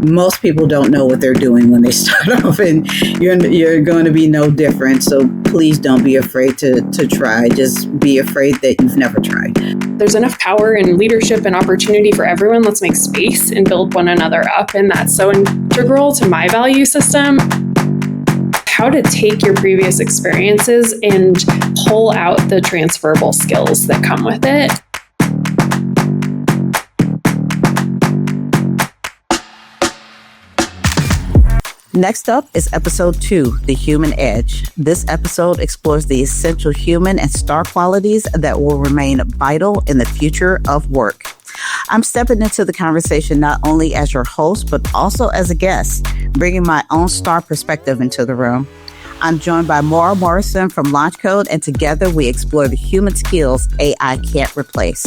most people don't know what they're doing when they start off, and you're going to be no different. So please don't be afraid to try. Just be afraid that you've never tried. There's enough power and leadership and opportunity for everyone. Let's make space and build one another up. And that's so integral to my value system. How to take your previous experiences and pull out the transferable skills that come with it. Next up is episode 2, The Human Edge. This episode explores the essential human and star qualities that will remain vital in the future of work. I'm stepping into the conversation not only as your host, but also as a guest, bringing my own star perspective into the room. I'm joined by Mara Morrison from LaunchCode, and together we explore the human skills AI can't replace.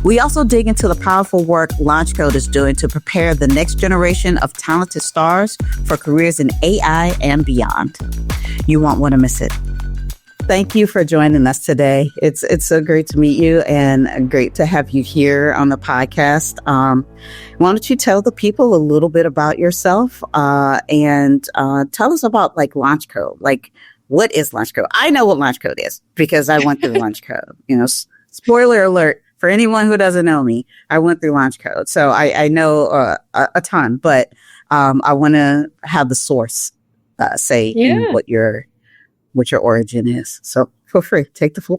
We also dig into the powerful work LaunchCode is doing to prepare the next generation of talented stars for careers in AI and beyond. You won't want to miss it. Thank you for joining us today. It's so great to meet you and great to have you here on the podcast. Why don't you tell the people a little bit about yourself and tell us about LaunchCode. What is LaunchCode? I know what LaunchCode is because I went through LaunchCode. Spoiler alert for anyone who doesn't know me. I went through LaunchCode, so I know a ton. But I want to have the source say in what your origin is. So feel free, take the floor.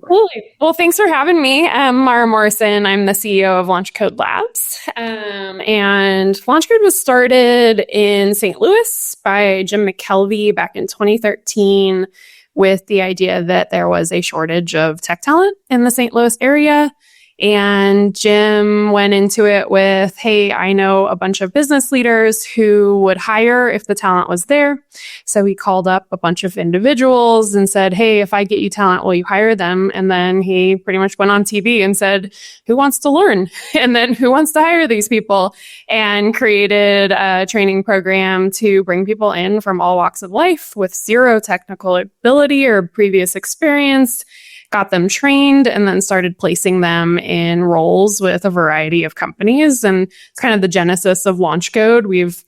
Well, thanks for having me. I'm Mara Morrison. I'm the CEO of LaunchCode Labs. And LaunchCode was started in St. Louis by Jim McKelvey back in 2013 with the idea that there was a shortage of tech talent in the St. Louis area. And Jim went into it with, hey, I know a bunch of business leaders who would hire if the talent was there. So he called up a bunch of individuals and said, hey, if I get you talent, will you hire them? And then he pretty much went on TV and said, who wants to learn? And then who wants to hire these people? And created a training program to bring people in from all walks of life with zero technical ability or previous experience, got them trained, and then started placing them in roles with a variety of companies. And it's kind of the genesis of LaunchCode. We've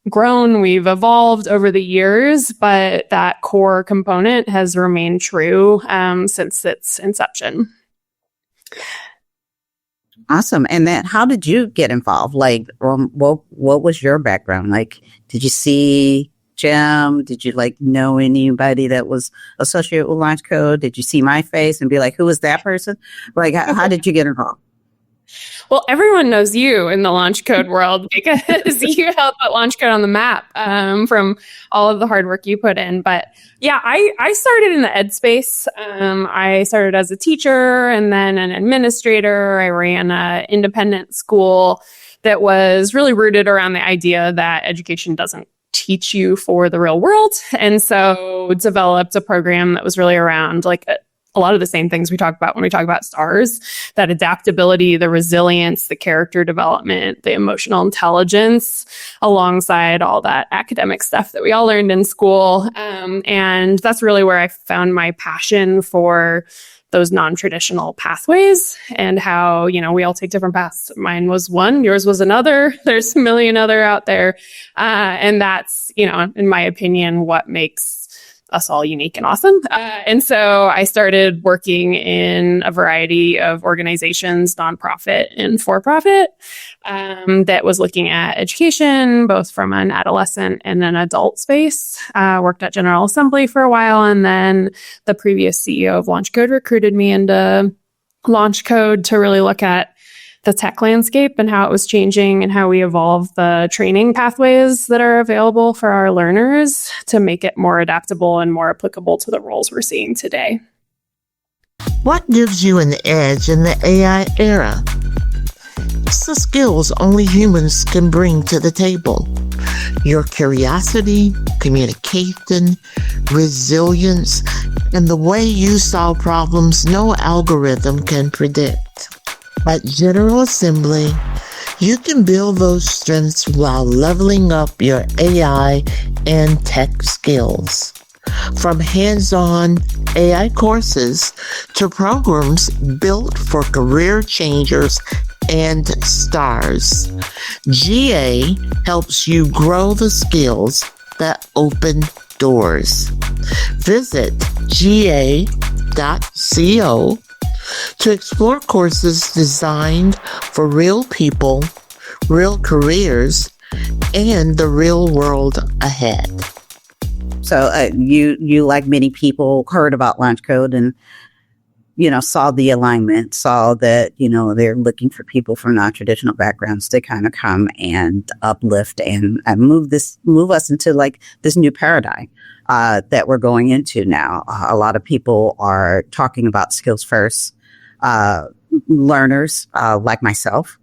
grown, we've evolved over the years, but that core component has remained true since its inception. Awesome. And then how did you get involved? What was your background? Did you see Jim? Did you know anybody that was associated with LaunchCode? Did you see my face and be like, who is that person? How did you get involved? Well, everyone knows you in the LaunchCode world because you helped put LaunchCode on the map from all of the hard work you put in. But yeah, I started in the ed space. I started as a teacher and then an administrator. I ran an independent school that was really rooted around the idea that education doesn't teach you for the real world. And so developed a program that was really around a lot of the same things we talk about when we talk about stars, that adaptability, the resilience, the character development, the emotional intelligence, alongside all that academic stuff that we all learned in school. And that's really where I found my passion for those non-traditional pathways and how, we all take different paths. Mine was one, yours was another. There's a million other out there. And that's, in my opinion, what makes us all unique and awesome. And so I started working in a variety of organizations, nonprofit and for-profit, that was looking at education, both from an adolescent and an adult space. Worked at General Assembly for a while, and then the previous CEO of LaunchCode recruited me into LaunchCode to really look at the tech landscape and how it was changing and how we evolve the training pathways that are available for our learners to make it more adaptable and more applicable to the roles we're seeing today. What gives you an edge in the AI era? It's the skills only humans can bring to the table. Your curiosity, communication, resilience, and the way you solve problems no algorithm can predict. At General Assembly, you can build those strengths while leveling up your AI and tech skills. From hands-on AI courses to programs built for career changers and stars. GA helps you grow the skills that open doors. Visit ga.co to explore courses designed for real people, real careers, and the real world ahead. So you like many people heard about LaunchCode and saw the alignment, saw that they're looking for people from non-traditional backgrounds to kind of come and uplift and move us into like this new paradigm that we're going into now. A lot of people are talking about skills first learners like myself,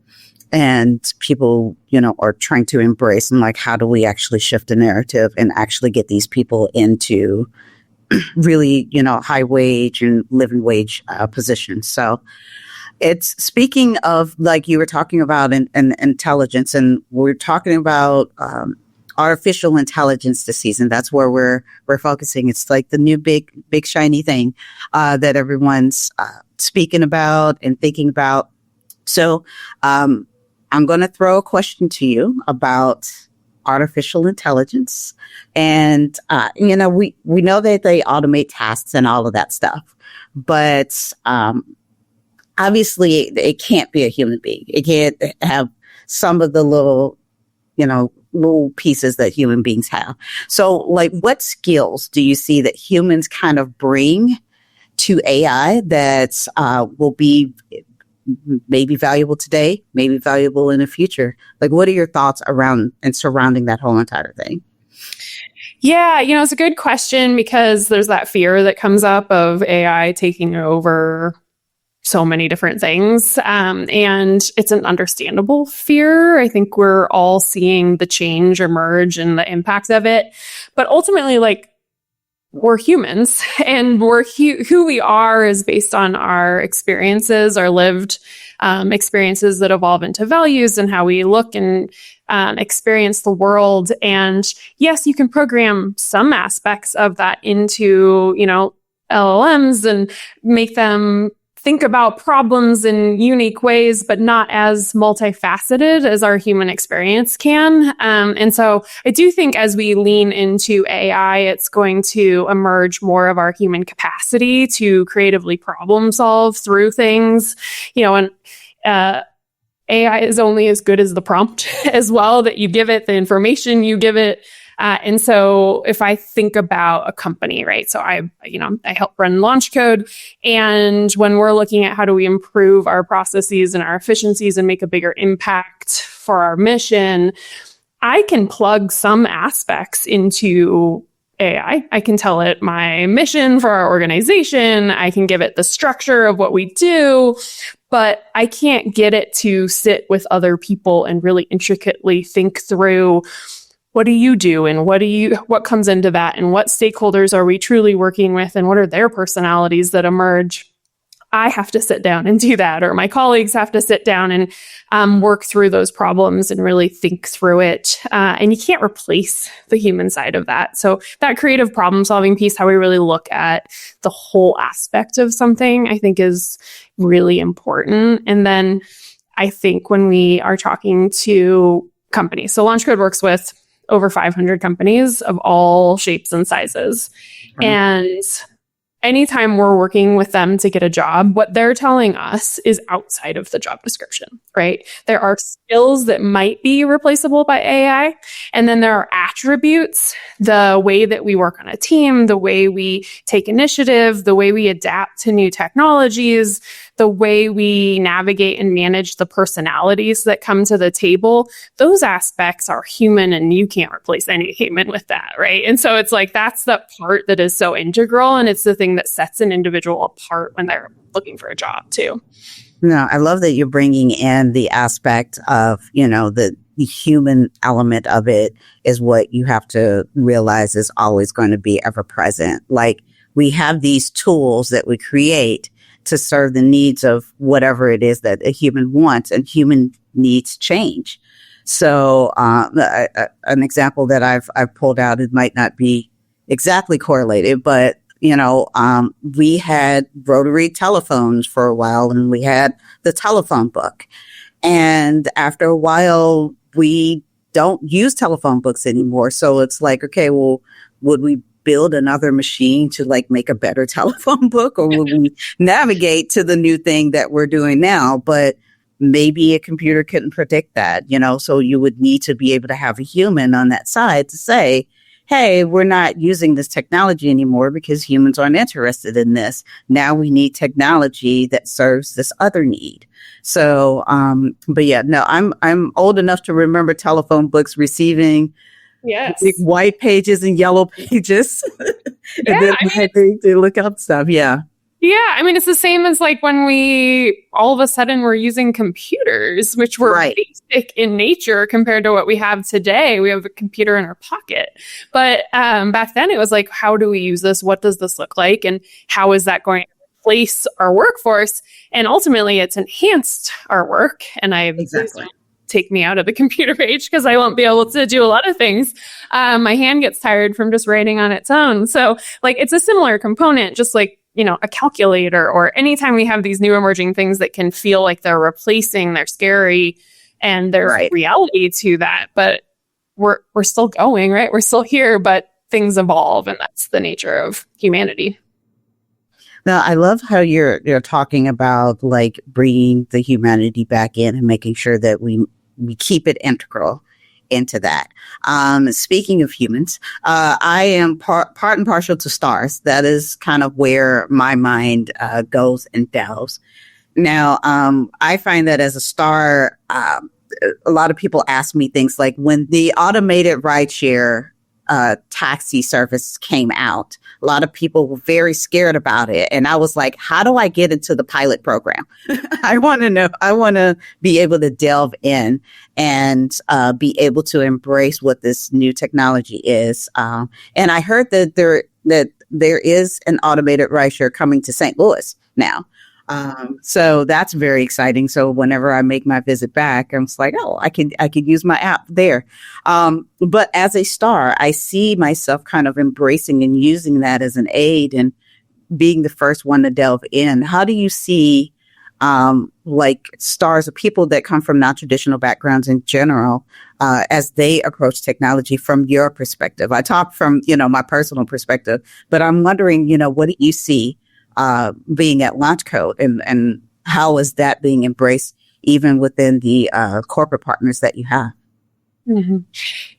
and people are trying to embrace and like, how do we actually shift the narrative and actually get these people into really, high wage and living wage positions. So it's, speaking of, like you were talking about in intelligence, and we're talking about artificial intelligence this season. That's where we're focusing. It's like the new big shiny thing that everyone's speaking about and thinking about. So I'm going to throw a question to you about artificial intelligence. And, we know that they automate tasks and all of that stuff, but, obviously it can't be a human being. It can't have some of the little pieces that human beings have. So like, what skills do you see that humans kind of bring to AI that, will be maybe valuable today, maybe valuable in the future? Like, what are your thoughts around and surrounding that whole entire thing? Yeah, it's a good question, because there's that fear that comes up of AI taking over so many different things. And it's an understandable fear. I think we're all seeing the change emerge and the impact of it. But ultimately, like, we're humans, and who we are is based on our experiences, our lived experiences that evolve into values and how we look and experience the world. And yes, you can program some aspects of that into, LLMs and make them think about problems in unique ways, but not as multifaceted as our human experience can. And so I do think as we lean into AI, it's going to emerge more of our human capacity to creatively problem solve through things, and AI is only as good as the prompt as well that you give it, the information you give it. And so if I think about a company, right? So I help run LaunchCode. And when we're looking at how do we improve our processes and our efficiencies and make a bigger impact for our mission, I can plug some aspects into AI. I can tell it my mission for our organization. I can give it the structure of what we do, but I can't get it to sit with other people and really intricately think through, what do you do? And what comes into that? And what stakeholders are we truly working with? And what are their personalities that emerge? I have to sit down and do that, or my colleagues have to sit down and work through those problems and really think through it. And you can't replace the human side of that. So that creative problem solving piece, how we really look at the whole aspect of something, I think is really important. And then I think when we are talking to companies, so LaunchCode works with over 500 companies of all shapes and sizes. Right. And anytime we're working with them to get a job, what they're telling us is outside of the job description, right? There are skills that might be replaceable by AI. And then there are attributes, the way that we work on a team, the way we take initiative, the way we adapt to new technologies, the way we navigate and manage the personalities that come to the table. Those aspects are human, and you can't replace any human with that, right? And so it's like, that's the part that is so integral, and it's the thing that sets an individual apart when they're looking for a job too. No, I love that you're bringing in the aspect of, the human element of it is what you have to realize is always going to be ever present. Like, we have these tools that we create to serve the needs of whatever it is that a human wants, and human needs change. So, an example that I've pulled out, it might not be exactly correlated, but we had rotary telephones for a while, and we had the telephone book. And after a while, we don't use telephone books anymore. So it's like, okay, well, would we build another machine to like make a better telephone book, or would we navigate to the new thing that we're doing now? But maybe a computer couldn't predict that, so you would need to be able to have a human on that side to say, hey, we're not using this technology anymore because humans aren't interested in this. Now we need technology that serves this other need. So, but yeah, no, I'm old enough to remember telephone books receiving big white pages and yellow pages. And then they look up stuff. Yeah. Yeah, I mean, it's the same as like when we all of a sudden were using computers, which were basic in nature compared to what we have today. We have a computer in our pocket. But back then it was like, how do we use this? What does this look like? And how is that going to replace our workforce? And ultimately it's enhanced our work. And take me out of the computer page because I won't be able to do a lot of things. My hand gets tired from just writing on its own. So like it's a similar component, just like, a calculator, or anytime we have these new emerging things that can feel like they're replacing, they're scary, and there's reality to that. But we're still going, right? We're still here, but things evolve, and that's the nature of humanity. Now, I love how you're talking about like bringing the humanity back in and making sure that we keep it integral into that. Speaking of humans, I am part and partial to stars. That is kind of where my mind goes and delves. Now, I find that as a star, a lot of people ask me things like when the automated rideshare taxi service came out, a lot of people were very scared about it. And I was like, how do I get into the pilot program? I want to know, I want to be able to delve in and be able to embrace what this new technology is. And I heard that there is an automated rideshare coming to St. Louis now. So that's very exciting. So whenever I make my visit back, I'm just like, oh, I could use my app there. But as a star, I see myself kind of embracing and using that as an aid and being the first one to delve in. How do you see, like stars or people that come from non-traditional backgrounds in general, as they approach technology from your perspective? I talk from, my personal perspective, but I'm wondering, what do you see being at LaunchCode, and how is that being embraced even within the corporate partners that you have? Mm-hmm.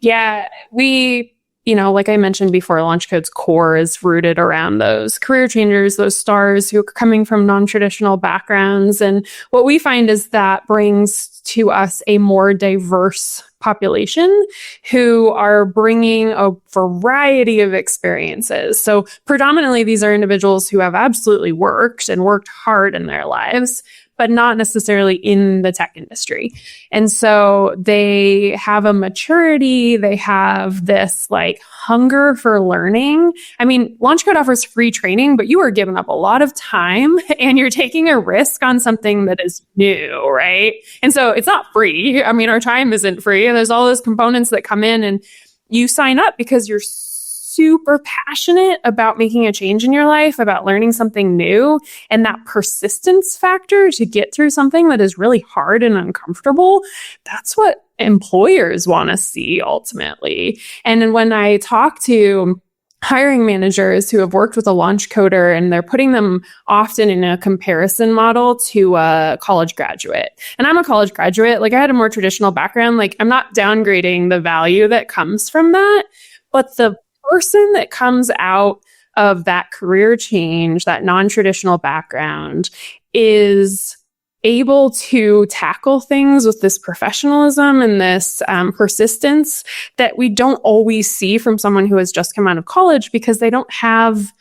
Yeah, we, like I mentioned before, LaunchCode's core is rooted around those career changers, those stars who are coming from non-traditional backgrounds. And what we find is that brings to us a more diverse population who are bringing a variety of experiences. So predominantly, these are individuals who have absolutely worked hard in their lives, but not necessarily in the tech industry. And so they have a maturity, they have this like hunger for learning. I mean, LaunchCode offers free training, but you are giving up a lot of time and you're taking a risk on something that is new, right? And so it's not free. I mean, our time isn't free. And there's all those components that come in, and you sign up because you're super passionate about making a change in your life, about learning something new, and that persistence factor to get through something that is really hard and uncomfortable. That's what employers want to see ultimately. And when I talk to hiring managers who have worked with a launch coder, and they're putting them often in a comparison model to a college graduate. And I'm a college graduate. Like, I had a more traditional background. Like, I'm not downgrading the value that comes from that, but the person that comes out of that career change, that non-traditional background, is able to tackle things with this professionalism and this persistence that we don't always see from someone who has just come out of college, because they don't have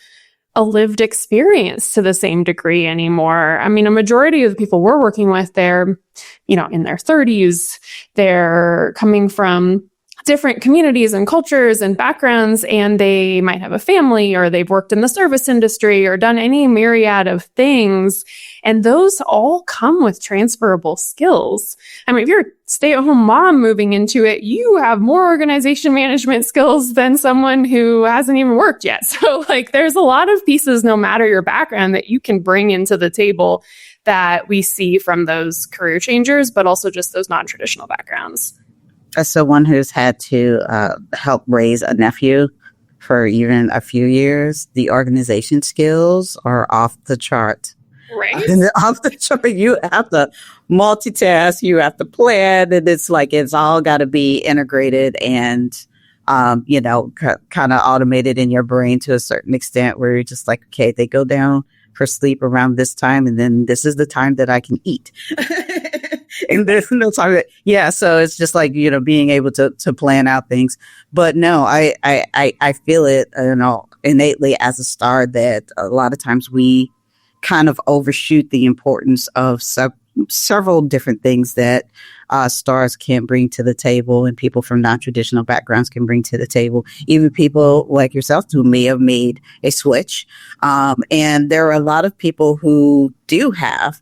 a lived experience to the same degree anymore. I mean, a majority of the people we're working with, they're, in their 30s, they're coming from different communities and cultures and backgrounds, and they might have a family, or they've worked in the service industry, or done any myriad of things. And those all come with transferable skills. I mean, if you're a stay-at-home mom moving into it, you have more organization management skills than someone who hasn't even worked yet. So like, there's a lot of pieces, no matter your background, that you can bring into the table that we see from those career changers, but also just those non-traditional backgrounds. As someone who's had to help raise a nephew for even a few years, the organization skills are off the chart. Right. Off the chart. You have to multitask, you have to plan, and it's like it's all got to be integrated and, kind of automated in your brain to a certain extent where you're just like, okay, they go down for sleep around this time, and then this is the time that I can eat. And there's no time that, so it's just like, being able to plan out things. But no, I feel it, innately as a star that a lot of times we kind of overshoot the importance of several different things that stars can bring to the table and people from non-traditional backgrounds can bring to the table. Even people like yourself who may have made a switch. And there are a lot of people who do have,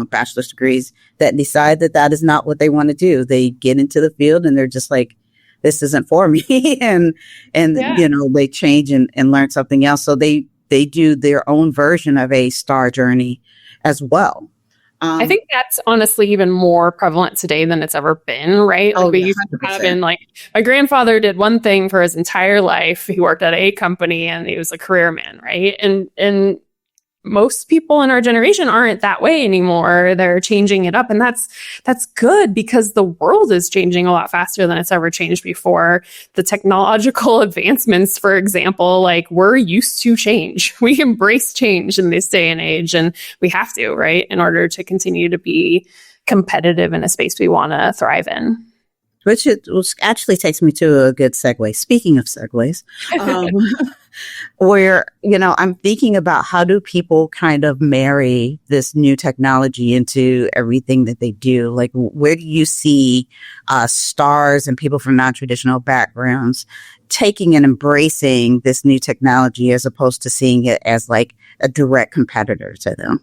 bachelor's degrees that decide that is not what they want to do. They get into the field and they're just like, this isn't for me. and they change and learn something else. So they do their own version of a star journey as well. I think that's honestly even more prevalent today than it's ever been, right? Like we used to kind of been like, my grandfather did one thing for his entire life. He worked at a company and he was a career man, right? And most people in our generation aren't that way anymore. They're changing it up. And that's good because the world is changing a lot faster than it's ever changed before. The technological advancements, for example, like we're used to change. We embrace change in this day and age, and we have to, right? In order to continue to be competitive in a space we want to thrive in. Which actually takes me to a good segue. Speaking of segues, where, I'm thinking about how do people kind of marry this new technology into everything that they do? Like, where do you see stars and people from non-traditional backgrounds taking and embracing this new technology as opposed to seeing it as like a direct competitor to them?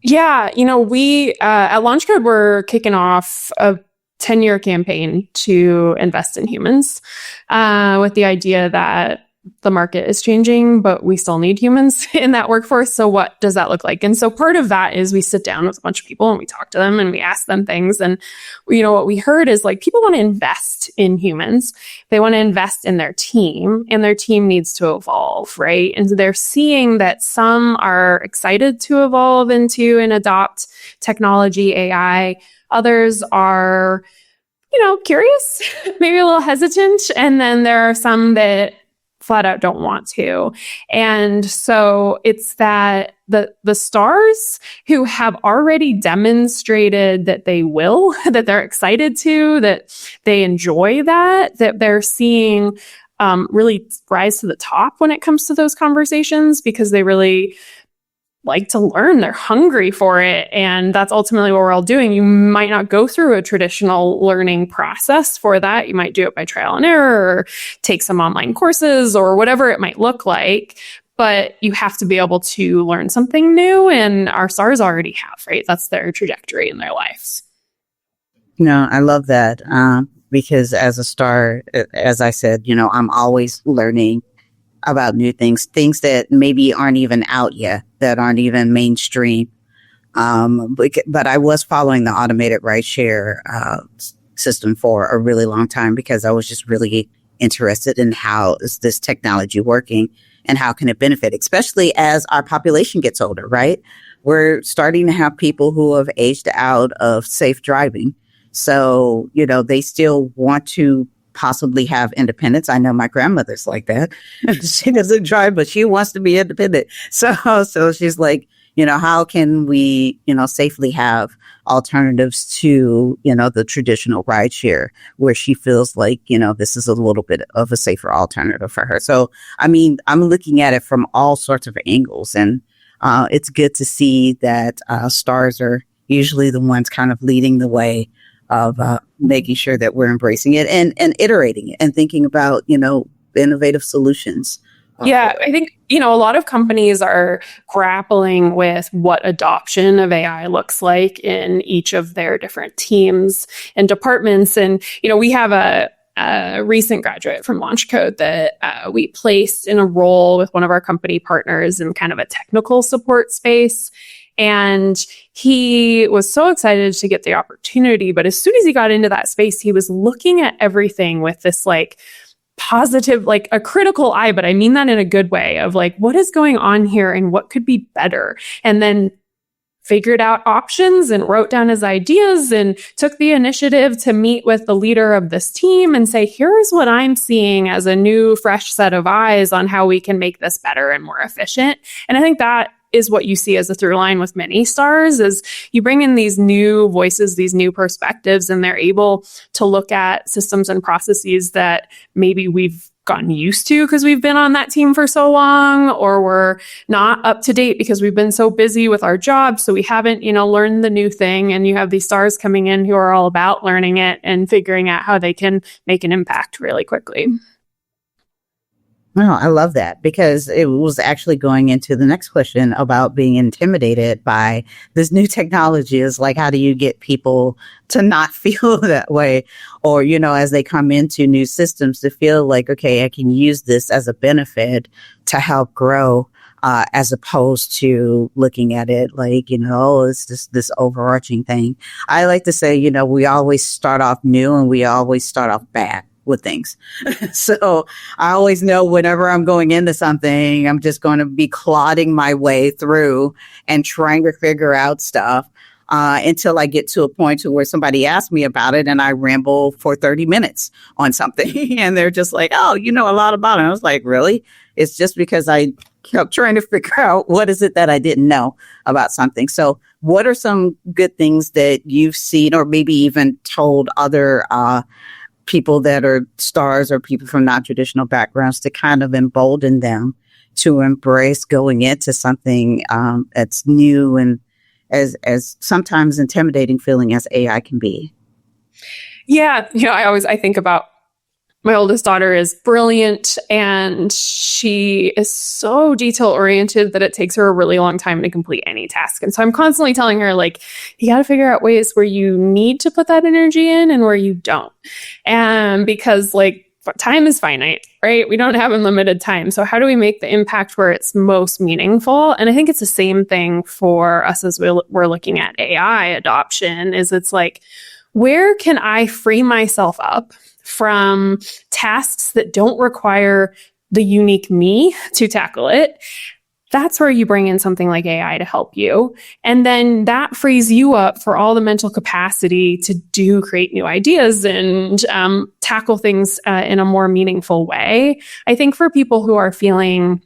Yeah, we at LaunchCode, we're kicking off a 10-year campaign to invest in humans with the idea that the market is changing, but we still need humans in that workforce. So what does that look like? And so part of that is we sit down with a bunch of people and we talk to them and we ask them things. And, what we heard is like people want to invest in humans. They want to invest in their team, and their team needs to evolve, right? And so they're seeing that some are excited to evolve into and adopt technology, AI. Others are, curious, maybe a little hesitant. And then there are some that flat out don't want to. And so it's that the stars who have already demonstrated that they will, that they're excited to, that they enjoy that they're seeing really rise to the top when it comes to those conversations because they really like to learn. They're hungry for it. And that's ultimately what we're all doing. You might not go through a traditional learning process for that. You might do it by trial and error or take some online courses or whatever it might look like. But you have to be able to learn something new. And our stars already have, right? That's their trajectory in their lives. No, I love that. Because as a star, as I said, I'm always learning about new things that maybe aren't even out yet, that aren't even mainstream. But I was following the automated rideshare system for a really long time because I was just really interested in how is this technology working and how can it benefit, especially as our population gets older, right? We're starting to have people who have aged out of safe driving. So, they still want to possibly have independence. I know my grandmother's like that. She doesn't drive, but she wants to be independent. So she's like, how can we, safely have alternatives to, the traditional rideshare where she feels like, this is a little bit of a safer alternative for her. So, I'm looking at it from all sorts of angles, and it's good to see that stars are usually the ones kind of leading the way of making sure that we're embracing it and iterating it and thinking about, innovative solutions. Yeah, I think, a lot of companies are grappling with what adoption of AI looks like in each of their different teams and departments. And, we have a recent graduate from LaunchCode that we placed in a role with one of our company partners in kind of a technical support space. And he was so excited to get the opportunity. But as soon as he got into that space, he was looking at everything with this like positive, like a critical eye, but I mean that in a good way of like, what is going on here and what could be better? And then figured out options and wrote down his ideas and took the initiative to meet with the leader of this team and say, here's what I'm seeing as a new, fresh set of eyes on how we can make this better and more efficient. And I think that is what you see as a through line with many stars is you bring in these new voices, these new perspectives, and they're able to look at systems and processes that maybe we've gotten used to because we've been on that team for so long, or we're not up to date because we've been so busy with our jobs. So we haven't, learned the new thing. And you have these stars coming in who are all about learning it and figuring out how they can make an impact really quickly. Well, I love that because it was actually going into the next question about being intimidated by this new technology is like, how do you get people to not feel that way? Or, as they come into new systems to feel like, okay, I can use this as a benefit to help grow, as opposed to looking at it like, it's just this overarching thing. I like to say, we always start off new and we always start off bad with things. So I always know whenever I'm going into something, I'm just going to be clodding my way through and trying to figure out stuff until I get to a point to where somebody asks me about it and I ramble for 30 minutes on something. And they're just like, oh, you know a lot about it. I was like, really? It's just because I kept trying to figure out what is it that I didn't know about something. So what are some good things that you've seen or maybe even told other people that are stars or people from non-traditional backgrounds to kind of embolden them to embrace going into something that's new and as sometimes intimidating feeling as AI can be? Yeah. I think about my oldest daughter is brilliant and she is so detail oriented that it takes her a really long time to complete any task. And so I'm constantly telling her, like, you got to figure out ways where you need to put that energy in and where you don't. And because time is finite, right? We don't have unlimited time. So how do we make the impact where it's most meaningful? And I think it's the same thing for us as we're looking at AI adoption is it's like, where can I free myself up from tasks that don't require the unique me to tackle it? That's where you bring in something like AI to help you. And then that frees you up for all the mental capacity to create new ideas and tackle things in a more meaningful way. I think for people who are feeling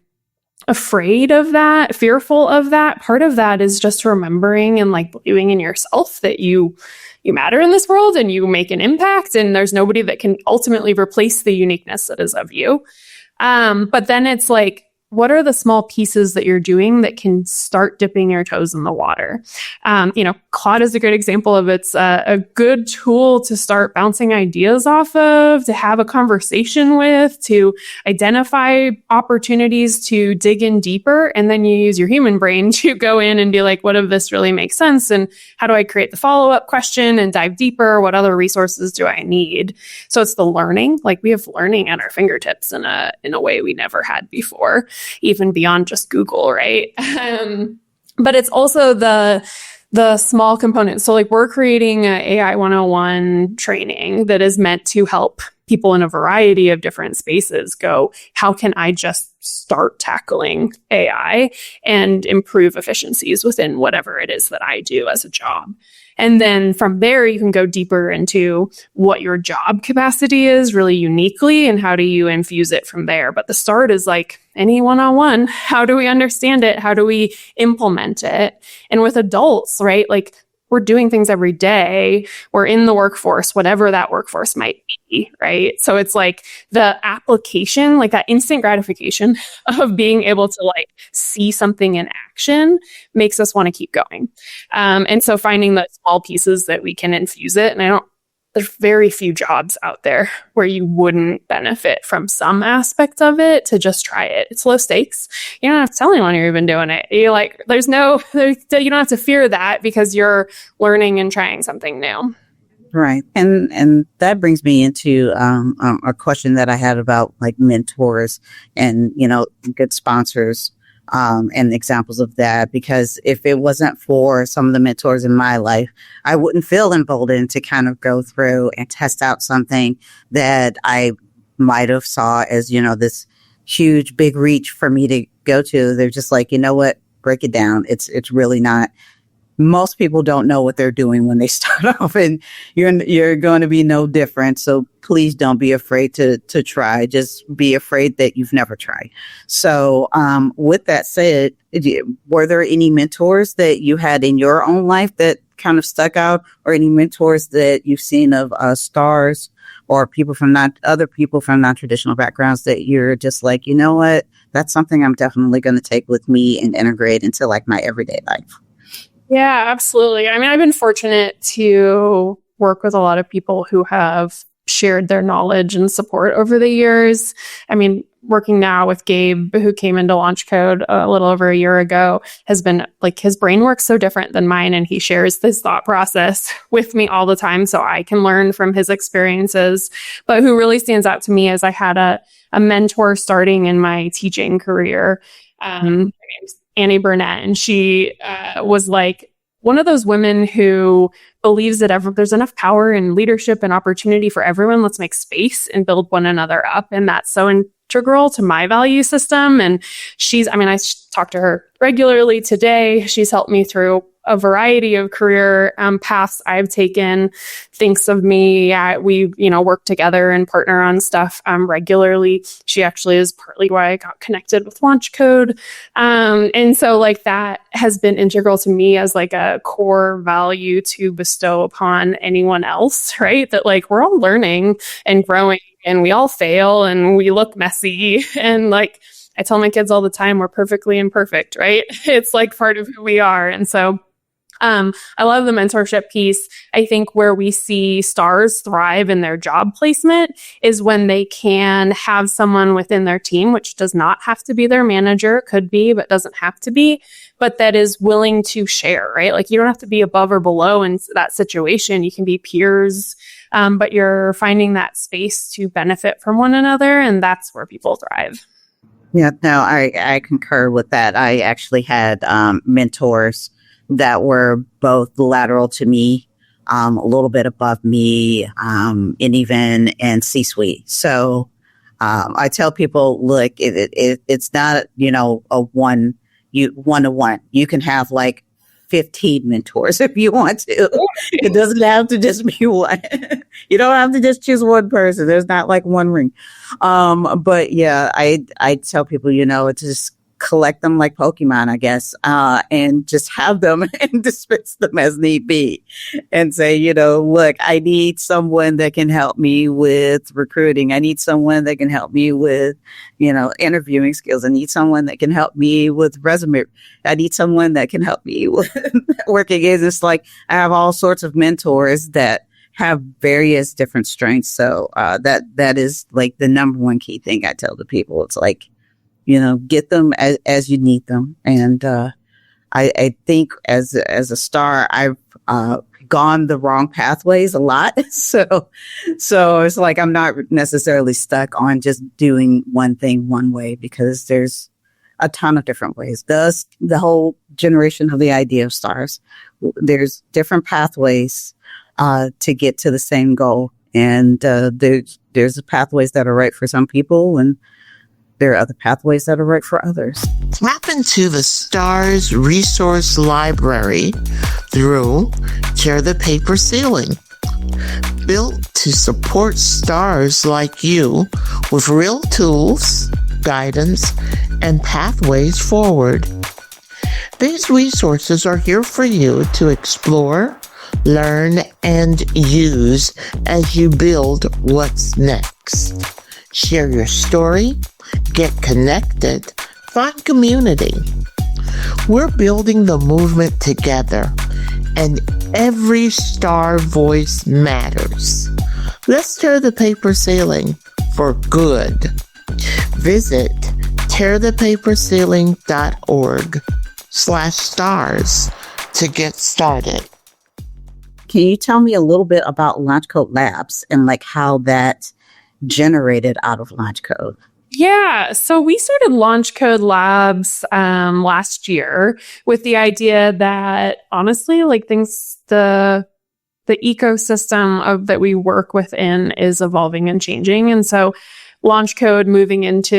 afraid of that, fearful of that, part of that is just remembering and believing in yourself that you matter in this world and you make an impact and there's nobody that can ultimately replace the uniqueness that is of you. But then it's like, what are the small pieces that you're doing that can start dipping your toes in the water? Claude is a good example of it's a good tool to start bouncing ideas off of, to have a conversation with, to identify opportunities to dig in deeper. And then you use your human brain to go in and be like, what if this really makes sense? And how do I create the follow-up question and dive deeper? What other resources do I need? So it's the learning. We have learning at our fingertips in a way we never had before, even beyond just Google, right? But it's also the small components. So we're creating a AI 101 training that is meant to help people in a variety of different spaces go, how can I just start tackling AI and improve efficiencies within whatever it is that I do as a job? And then from there, you can go deeper into what your job capacity is really uniquely and how do you infuse it from there. But the start is any one-on-one. How do we understand it? How do we implement it? And with adults, right? We're doing things every day. We're in the workforce, whatever that workforce might be, right? So it's the application, that instant gratification of being able to see something in action makes us want to keep going. And so finding the small pieces that we can infuse it. And there's very few jobs out there where you wouldn't benefit from some aspect of it to just try it. It's low stakes. You don't have to tell anyone you're even doing it. You don't have to fear that because you're learning and trying something new. Right. And that brings me into a question that I had about mentors and, good sponsors and examples of that, because if it wasn't for some of the mentors in my life, I wouldn't feel emboldened to kind of go through and test out something that I might have saw as, this huge, big reach for me to go to. They're just like, you know what, break it down. It's really not. Most people don't know what they're doing when they start off, and you're going to be no different. So please don't be afraid to try. Just be afraid that you've never tried. So with that said, were there any mentors that you had in your own life that kind of stuck out, or any mentors that you've seen of stars or people from other people from non-traditional backgrounds that you're just like, you know what, that's something I'm definitely going to take with me and integrate into like my everyday life? Yeah, absolutely. I mean, I've been fortunate to work with a lot of people who have shared their knowledge and support over the years. I mean, working now with Gabe, who came into LaunchCode a little over a year ago, has been like, his brain works so different than mine, and he shares this thought process with me all the time so I can learn from his experiences. But who really stands out to me is I had a mentor starting in my teaching career. Her name's Annie Burnett, and she was like one of those women who believes that there's enough power and leadership and opportunity for everyone. Let's make space and build one another up. And that's so integral to my value system. And I talk to her regularly today. She's helped me through a variety of career paths I've taken. Thinks of me. We, work together and partner on stuff regularly. She actually is partly why I got connected with LaunchCode. And so like that has been integral to me as like a core value to bestow upon anyone else, right? That like we're all learning and growing, and we all fail and we look messy. And like I tell my kids all the time, we're perfectly imperfect, right? It's like part of who we are. And so I love the mentorship piece. I think where we see stars thrive in their job placement is when they can have someone within their team, which does not have to be their manager, could be, but doesn't have to be, but that is willing to share, right? Like you don't have to be above or below in that situation. You can be peers, but you're finding that space to benefit from one another, and that's where people thrive. Yeah, no, I concur with that. I actually had mentors that were both lateral to me, a little bit above me, and even in C-suite. So I tell people, look, it's not, a one-to-one. You can have like 15 mentors if you want to. It doesn't have to just be one. You don't have to just choose one person. There's not like one ring. But yeah, I tell people, it's just collect them like Pokemon, I guess, and just have them and dispense them as need be, and say, look, I need someone that can help me with recruiting. I need someone that can help me with, interviewing skills. I need someone that can help me with resume. I need someone that can help me with working. It's like I have all sorts of mentors that have various different strengths. So that is like the number one key thing I tell the people. It's like, get them as you need them. And I think as a star, I've gone the wrong pathways a lot. So it's like I'm not necessarily stuck on just doing one thing one way, because there's a ton of different ways. The whole generation of the idea of stars, there's different pathways to get to the same goal. And there's pathways that are right for some people, and there are other pathways that are right for others. Tap into the STARS resource library through Tear the Paper Ceiling. Built to support stars like you with real tools, guidance, and pathways forward. These resources are here for you to explore, learn, and use as you build what's next. Share your story, get connected, find community. We're building the movement together, and every star voice matters. Let's tear the paper ceiling for good. Visit tearthepaperceiling.org/stars to get started. Can you tell me a little bit about LaunchCode Labs and like how that generated out of LaunchCode? Yeah, so we started LaunchCode Labs last year with the idea that honestly, like the ecosystem that we work within is evolving and changing. And so launch code moving into,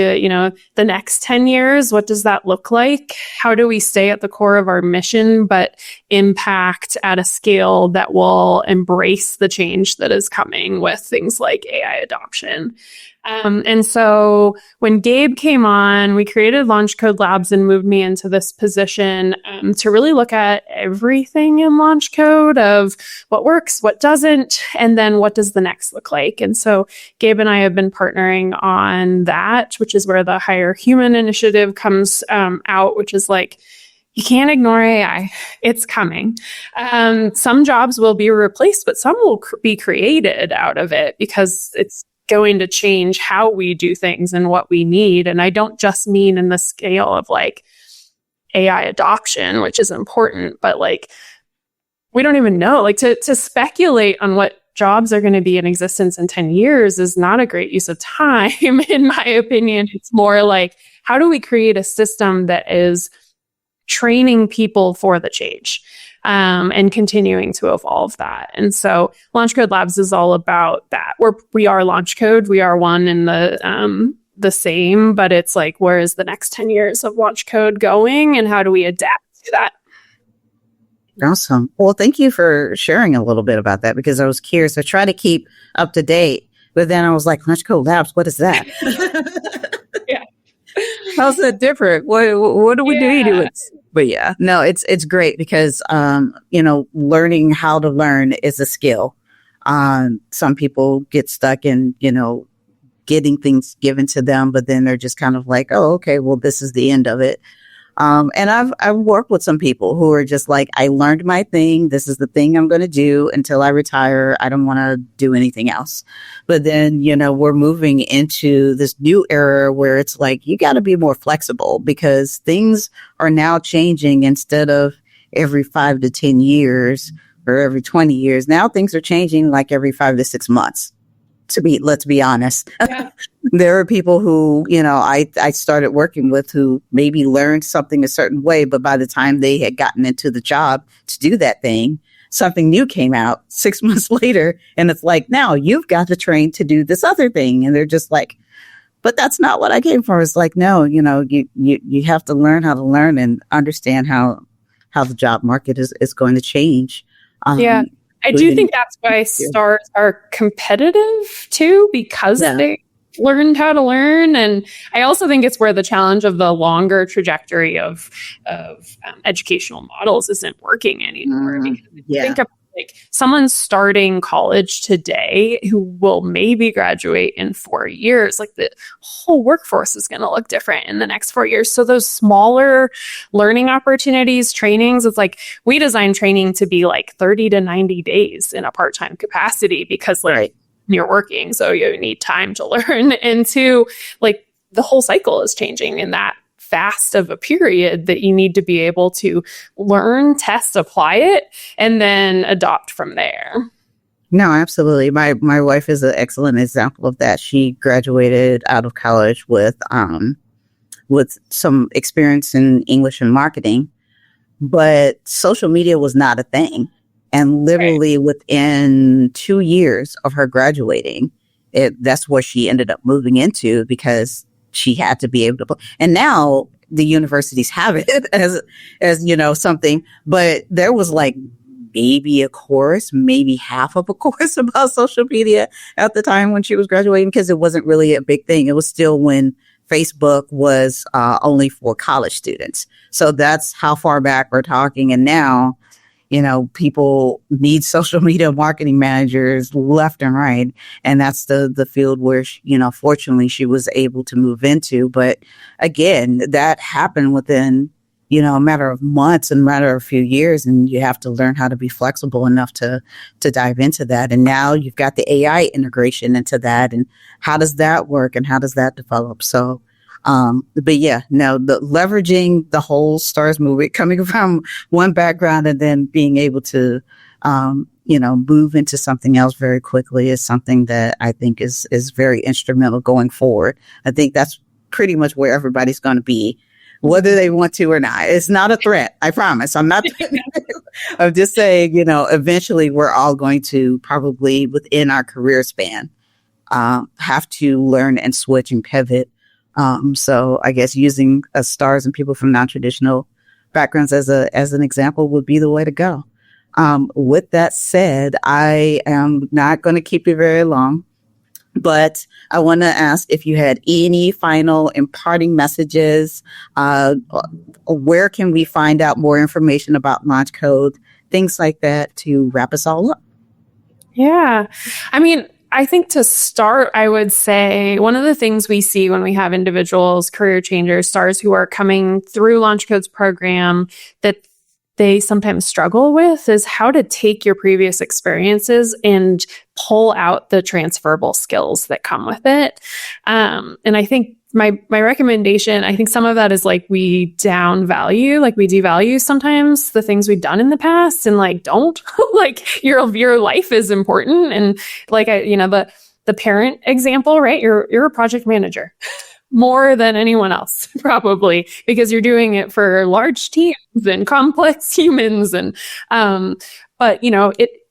the next 10 years, what does that look like? How do we stay at the core of our mission, but impact at a scale that will embrace the change that is coming with things like AI adoption? And so when Gabe came on, we created LaunchCode Labs and moved me into this position to really look at everything in LaunchCode of what works, what doesn't, and then what does the next look like. And so Gabe and I have been partnering on that, which is where the Hire Human initiative comes out, which is like, you can't ignore AI. It's coming. Some jobs will be replaced, but some will be created out of it because it's going to change how we do things and what we need. And I don't just mean in the scale of like AI adoption, which is important, but like we don't even know. Like to speculate on what jobs are going to be in existence in 10 years is not a great use of time, in my opinion. It's more like, how do we create a system that is training people for the change? And continuing to evolve that. And so LaunchCode Labs is all about that. We are LaunchCode. We are one in the same, but it's like, where is the next 10 years of LaunchCode going and how do we adapt to that? Awesome. Well, thank you for sharing a little bit about that because I was curious. I try to keep up to date, but then I was like, LaunchCode Labs, what is that? Yeah. How's that different? What do we do to it? But yeah, no, it's great because, learning how to learn is a skill. Some people get stuck in, getting things given to them, but then they're just kind of like, oh, okay, well, this is the end of it. And I've worked with some people who are just like, I learned my thing. This is the thing I'm going to do until I retire. I don't want to do anything else. But then, we're moving into this new era where it's like, you got to be more flexible because things are now changing instead of every 5 to 10 years or every 20 years. Now things are changing like every 5 to 6 months. Let's be honest. Yeah. There are people who, I started working with who maybe learned something a certain way, but by the time they had gotten into the job to do that thing, something new came out 6 months later. And it's like, now you've got to train to do this other thing. And they're just like, but that's not what I came for. It's like, no, you have to learn how to learn and understand how the job market is going to change. Yeah. I do think that's why stars are competitive too, because they learned how to learn. And I also think it's where the challenge of the longer trajectory of educational models isn't working anymore. Because if you think about like someone starting college today who will maybe graduate in 4 years, like the whole workforce is going to look different in the next 4 years. So those smaller learning opportunities, trainings, it's like we design training to be like 30 to 90 days in a part-time capacity because you're working. So you need time to learn. And two, like the whole cycle is changing in that fast of a period that you need to be able to learn, test, apply it, and then adopt from there. No, absolutely. My wife is an excellent example of that. She graduated out of college with some experience in English and marketing, but social media was not a thing. And literally within 2 years of her graduating, that's what she ended up moving into because she had to be able to, and now the universities have it as something, but there was like maybe a course, maybe half of a course about social media at the time when she was graduating, because it wasn't really a big thing. It was still when Facebook was only for college students. So that's how far back we're talking. And now, people need social media marketing managers left and right. And that's the field where, fortunately she was able to move into. But again, that happened within, a matter of months and a matter of a few years. And you have to learn how to be flexible enough to dive into that. And now you've got the AI integration into that. And how does that work? And how does that develop? So, but yeah, no, the leveraging the whole Stars movie, coming from one background and then being able to, move into something else very quickly is something that I think is very instrumental going forward. I think that's pretty much where everybody's going to be, whether they want to or not. It's not a threat. I promise. I'm not. I'm just saying, eventually we're all going to probably within our career span have to learn and switch and pivot. So I guess using stars and people from non-traditional backgrounds as an example would be the way to go. With that said, I am not going to keep you very long, but I want to ask if you had any final imparting messages. Where can we find out more information about LaunchCode, things like that, to wrap us all up? Yeah. I mean, I think to start, I would say one of the things we see when we have individuals, career changers, stars who are coming through LaunchCode's program that they sometimes struggle with is how to take your previous experiences and pull out the transferable skills that come with it. And I think my recommendation, I think some of that is like we devalue sometimes the things we've done in the past and don't like your life is important. And the parent example, right? You're a project manager more than anyone else, probably, because you're doing it for large teams and complex humans. And,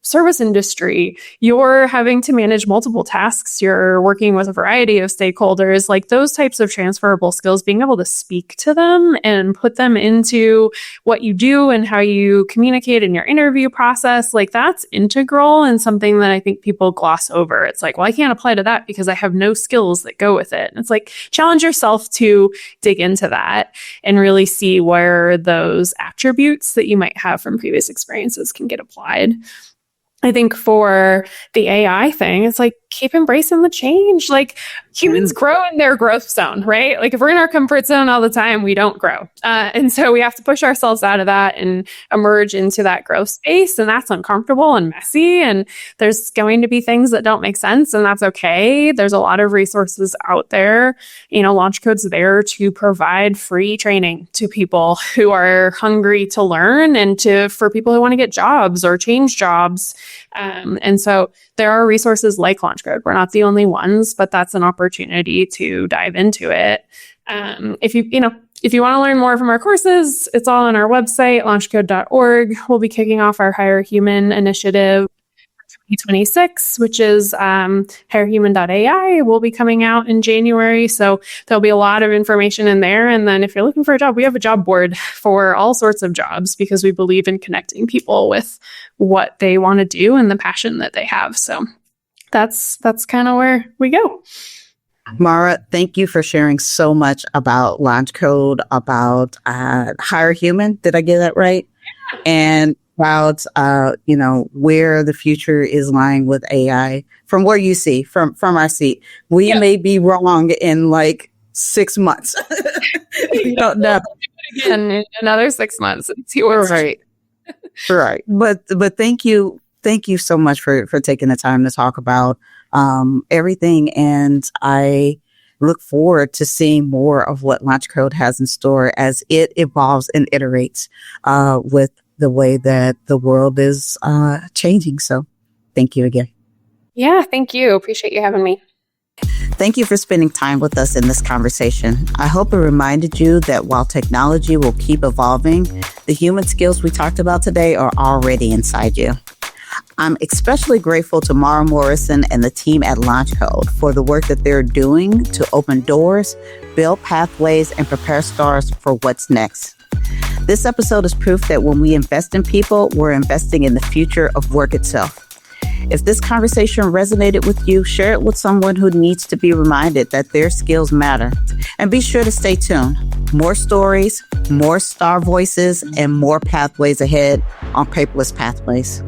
service industry, you're having to manage multiple tasks. You're working with a variety of stakeholders, like those types of transferable skills, being able to speak to them and put them into what you do and how you communicate in your interview process. Like that's integral and something that I think people gloss over. It's like, well, I can't apply to that because I have no skills that go with it. And it's like, challenge yourself to dig into that and really see where those attributes that you might have from previous experiences can get applied. I think for the AI thing, it's like, keep embracing the change. Like humans grow in their growth zone, right? Like if we're in our comfort zone all the time, we don't grow. And so we have to push ourselves out of that and emerge into that growth space. And that's uncomfortable and messy. And there's going to be things that don't make sense. And that's okay. There's a lot of resources out there. LaunchCode's there to provide free training to people who are hungry to learn and for people who want to get jobs or change jobs. And so there are resources like LaunchCode. We're not the only ones, but that's an opportunity to dive into it. If you want to learn more from our courses, it's all on our website, launchcode.org. We'll be kicking off our Hire Human initiative 2026, which is hirehuman.ai, will be coming out in January. So there'll be a lot of information in there. And then if you're looking for a job, we have a job board for all sorts of jobs because we believe in connecting people with what they want to do and the passion that they have. So that's kind of where we go. Mara, thank you for sharing so much about LaunchCode, about Hire Human. Did I get that right? And about, where the future is lying with AI from where you see, from our seat. We may be wrong in 6 months. We don't know. Again, in another 6 months and see what's right. Right. But thank you so much for taking the time to talk about everything. And I look forward to seeing more of what LaunchCode has in store as it evolves and iterates with the way that the world is changing. So thank you again. Yeah, thank you. Appreciate you having me. Thank you for spending time with us in this conversation. I hope it reminded you that while technology will keep evolving, the human skills we talked about today are already inside you. I'm especially grateful to Mara Morrison and the team at LaunchCode for the work that they're doing to open doors, build pathways, and prepare stars for what's next. This episode is proof that when we invest in people, we're investing in the future of work itself. If this conversation resonated with you, share it with someone who needs to be reminded that their skills matter. And be sure to stay tuned. More stories, more star voices, and more pathways ahead on Paperless Pathways.